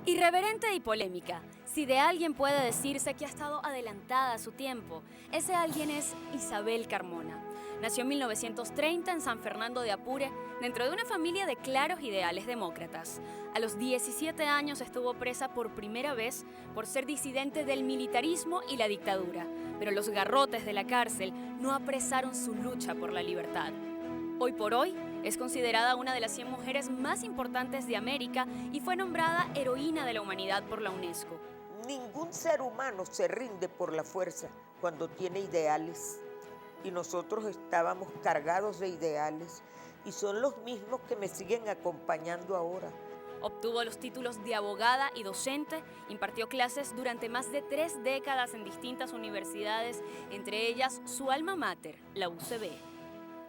Irreverente y polémica. Si de alguien puede decirse que ha estado adelantada a su tiempo, ese alguien es Isabel Carmona. Nació en 1930 en San Fernando de Apure, dentro de una familia de claros ideales demócratas. A los 17 años estuvo presa por primera vez por ser disidente del militarismo y la dictadura, pero los garrotes de la cárcel no apresaron su lucha por la libertad. Hoy por hoy, es considerada una de las 100 mujeres más importantes de América y fue nombrada Heroína de la Humanidad por la UNESCO. Ningún ser humano se rinde por la fuerza cuando tiene ideales. Y nosotros estábamos cargados de ideales y son los mismos que me siguen acompañando ahora. Obtuvo los títulos de abogada y docente, impartió clases durante más de 3 décadas en distintas universidades, entre ellas su alma mater, la UCB.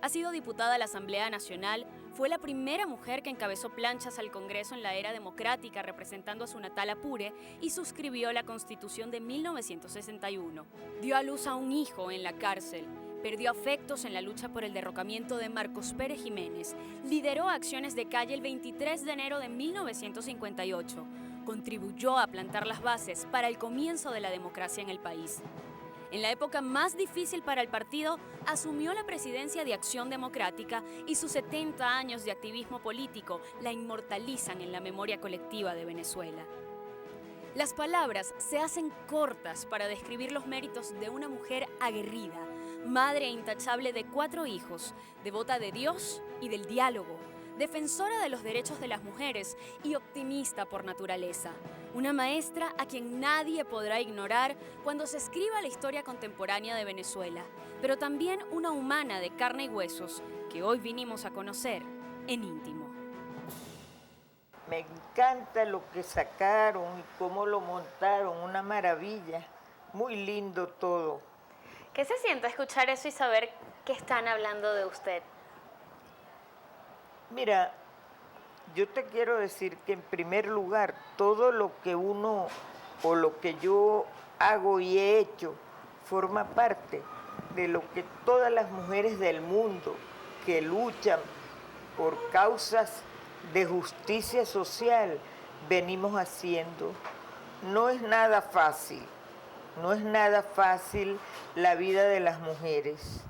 Ha sido diputada a la Asamblea Nacional, fue la primera mujer que encabezó planchas al Congreso en la era democrática representando a su natal Apure y suscribió la Constitución de 1961. Dio a luz a un hijo en la cárcel, perdió afectos en la lucha por el derrocamiento de Marcos Pérez Jiménez, lideró acciones de calle el 23 de enero de 1958, contribuyó a plantar las bases para el comienzo de la democracia en el país. En la época más difícil para el partido, asumió la presidencia de Acción Democrática y sus 70 años de activismo político la inmortalizan en la memoria colectiva de Venezuela. Las palabras se hacen cortas para describir los méritos de una mujer aguerrida, madre intachable de 4 hijos, devota de Dios y del diálogo, defensora de los derechos de las mujeres y optimista por naturaleza. Una maestra a quien nadie podrá ignorar cuando se escriba la historia contemporánea de Venezuela, pero también una humana de carne y huesos que hoy vinimos a conocer en íntimo. Me encanta lo que sacaron y cómo lo montaron, una maravilla, muy lindo todo. ¿Qué se siente escuchar eso y saber que están hablando de usted? Mira, yo te quiero decir que en primer lugar, todo lo que uno o lo que yo hago y he hecho forma parte de lo que todas las mujeres del mundo que luchan por causas de justicia social venimos haciendo. No es nada fácil, no es nada fácil la vida de las mujeres.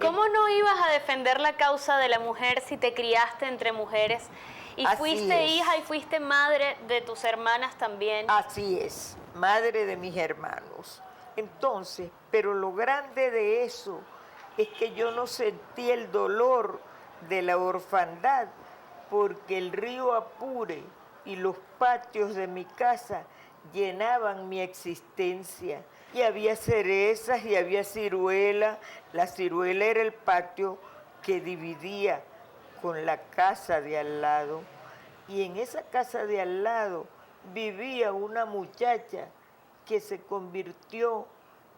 ¿Cómo no ibas a defender la causa de la mujer si te criaste entre mujeres y fuiste hija y fuiste madre de tus hermanas también? Así es, madre de mis hermanos. Entonces, pero lo grande de eso es que yo no sentí el dolor de la orfandad porque el río Apure y los patios de mi casa llenaban mi existencia. Y había cerezas y había ciruela. La ciruela era el patio que dividía con la casa de al lado. Y en esa casa de al lado vivía una muchacha que se convirtió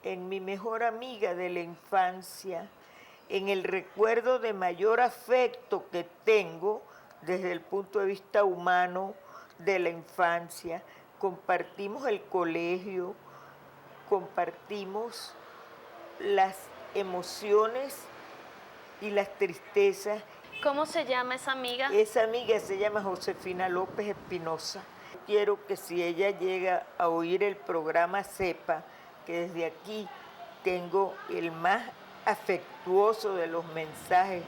en mi mejor amiga de la infancia, en el recuerdo de mayor afecto que tengo desde el punto de vista humano de la infancia. Compartimos el colegio, compartimos las emociones y las tristezas. ¿Cómo se llama esa amiga? Esa amiga se llama Josefina López Espinosa. Quiero que si ella llega a oír el programa sepa que desde aquí tengo el más afectuoso de los mensajes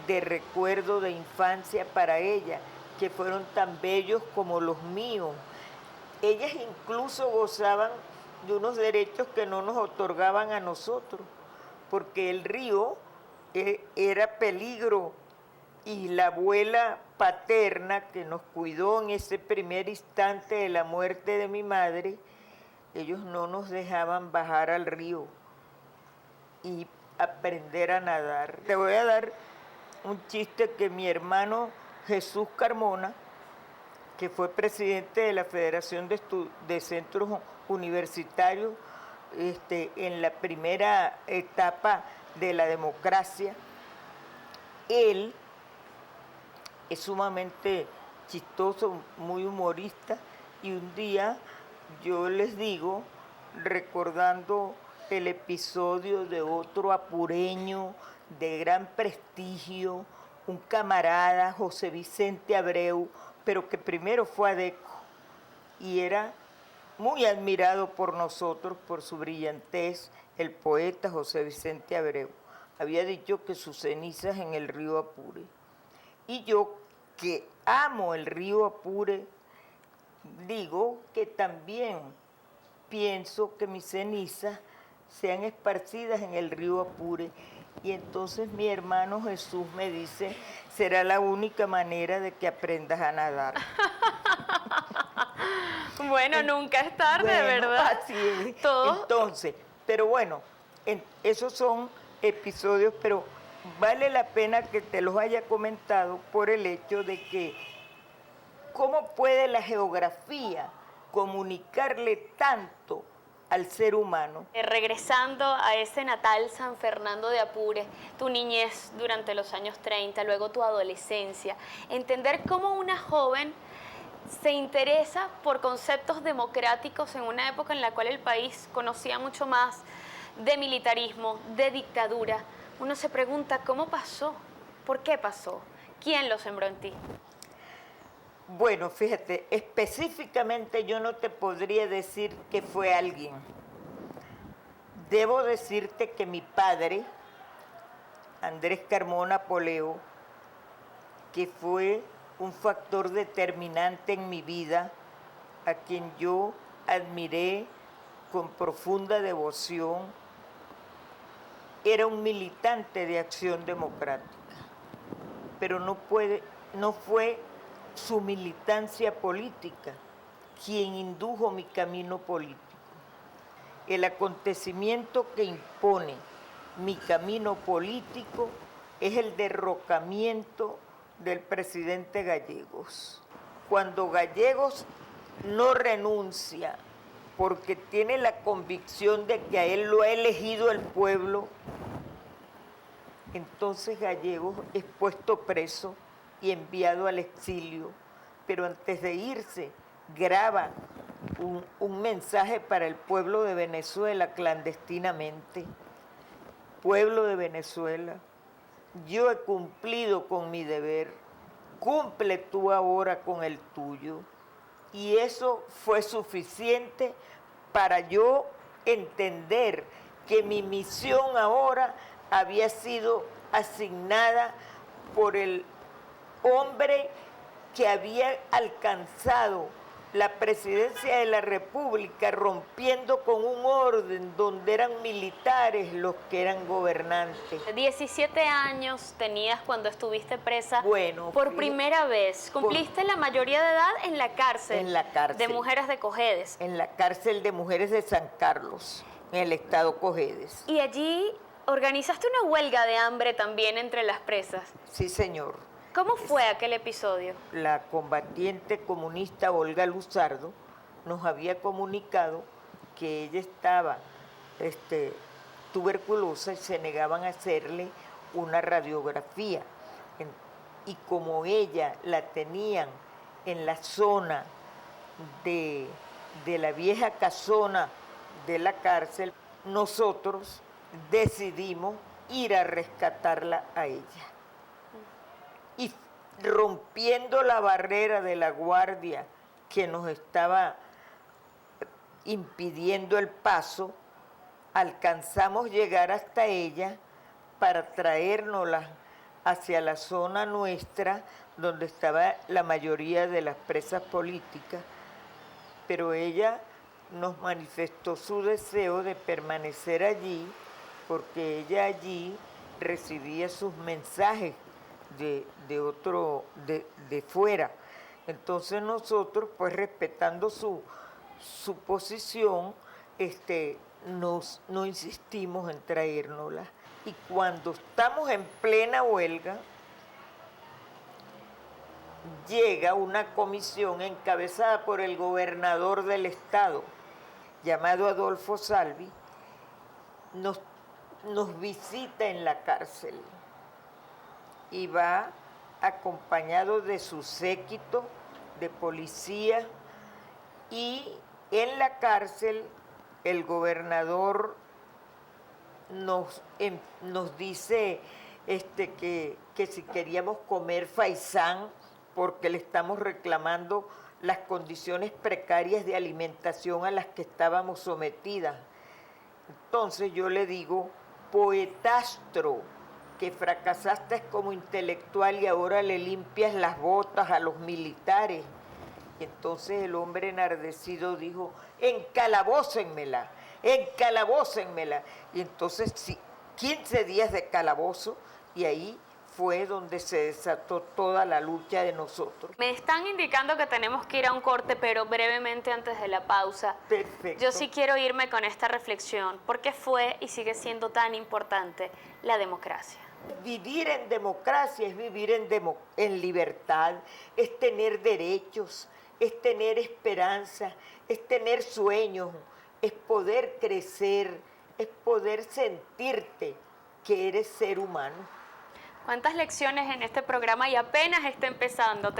de recuerdo de infancia para ella, que fueron tan bellos como los míos. Ellas incluso gozaban de unos derechos que no nos otorgaban a nosotros, porque el río era peligro y la abuela paterna que nos cuidó en ese primer instante de la muerte de mi madre, ellos no nos dejaban bajar al río y aprender a nadar. Te voy a dar un chiste que mi hermano Jesús Carmona, que fue presidente de la Federación de Centros Universitarios en la primera etapa de la democracia, él es sumamente chistoso, muy humorista, y un día yo les digo, recordando el episodio de otro apureño de gran prestigio, un camarada, José Vicente Abreu, pero que primero fue adeco, y era muy admirado por nosotros por su brillantez, el poeta José Vicente Abreu. Había dicho que sus cenizas en el río Apure. Y yo, que amo el río Apure, digo que también pienso que mis cenizas sean esparcidas en el río Apure. Y entonces mi hermano Jesús me dice, será la única manera de que aprendas a nadar. Bueno, nunca es tarde, Bueno, ¿verdad? así es. Todo. Entonces, pero bueno, esos son episodios, pero vale la pena que te los haya comentado por el hecho de que cómo puede la geografía comunicarle tanto al ser humano. Regresando a ese natal San Fernando de Apure, tu niñez durante los años 30, luego tu adolescencia, entender cómo una joven se interesa por conceptos democráticos en una época en la cual el país conocía mucho más de militarismo, de dictadura. Uno se pregunta, ¿cómo pasó? ¿Por qué pasó? ¿Quién lo sembró en ti? Bueno, fíjate, específicamente yo no te podría decir que fue alguien. Debo decirte que mi padre, Andrés Carmona Poleo, que fue un factor determinante en mi vida, a quien yo admiré con profunda devoción, era un militante de Acción Democrática, pero no fue su militancia política quien indujo mi camino político. El acontecimiento que impone mi camino político es el derrocamiento del presidente Gallegos. Cuando Gallegos no renuncia porque tiene la convicción de que a él lo ha elegido el pueblo, entonces Gallegos es puesto preso y enviado al exilio, pero antes de irse graba un mensaje para el pueblo de Venezuela clandestinamente. Pueblo de Venezuela, yo he cumplido con mi deber, cumple tú ahora con el tuyo. Y eso fue suficiente para yo entender que mi misión ahora había sido asignada por el hombre que había alcanzado la presidencia de la República rompiendo con un orden donde eran militares los que eran gobernantes. 17 años tenías cuando estuviste presa Bueno, por primera vez. Cumpliste la mayoría de edad en la cárcel. En la cárcel. De mujeres de Cojedes. En la cárcel de mujeres de San Carlos, en el estado Cojedes. Y allí organizaste una huelga de hambre también entre las presas. Sí, señor. ¿Cómo fue aquel episodio? La combatiente comunista Olga Luzardo nos había comunicado que ella estaba tuberculosa y se negaban a hacerle una radiografía. Y como ella la tenían en la zona de la vieja casona de la cárcel, nosotros decidimos ir a rescatarla a ella. Y rompiendo la barrera de la guardia que nos estaba impidiendo el paso, alcanzamos llegar hasta ella para traérnosla hacia la zona nuestra, donde estaba la mayoría de las presas políticas, pero ella nos manifestó su deseo de permanecer allí, porque ella allí recibía sus mensajes de fuera. Entonces nosotros, pues respetando su posición, no insistimos en traérnosla. Y cuando estamos en plena huelga, llega una comisión encabezada por el gobernador del estado, llamado Adolfo Salvi, nos visita en la cárcel y va acompañado de su séquito de policía, y en la cárcel el gobernador nos dice que si queríamos comer faisán porque le estamos reclamando las condiciones precarias de alimentación a las que estábamos sometidas. Entonces yo le digo, poetastro, que fracasaste como intelectual y ahora le limpias las botas a los militares. Y entonces el hombre enardecido dijo, encalabócenmela, encalabócenmela. Y entonces 15 días de calabozo y ahí fue donde se desató toda la lucha de nosotros. Me están indicando que tenemos que ir a un corte, pero brevemente antes de la pausa. Perfecto. Yo sí quiero irme con esta reflexión. ¿Por qué fue y sigue siendo tan importante la democracia? Vivir en democracia es vivir en libertad, es tener derechos, es tener esperanza, es tener sueños, es poder crecer, es poder sentirte que eres ser humano. ¿Cuántas lecciones en este programa y apenas está empezando?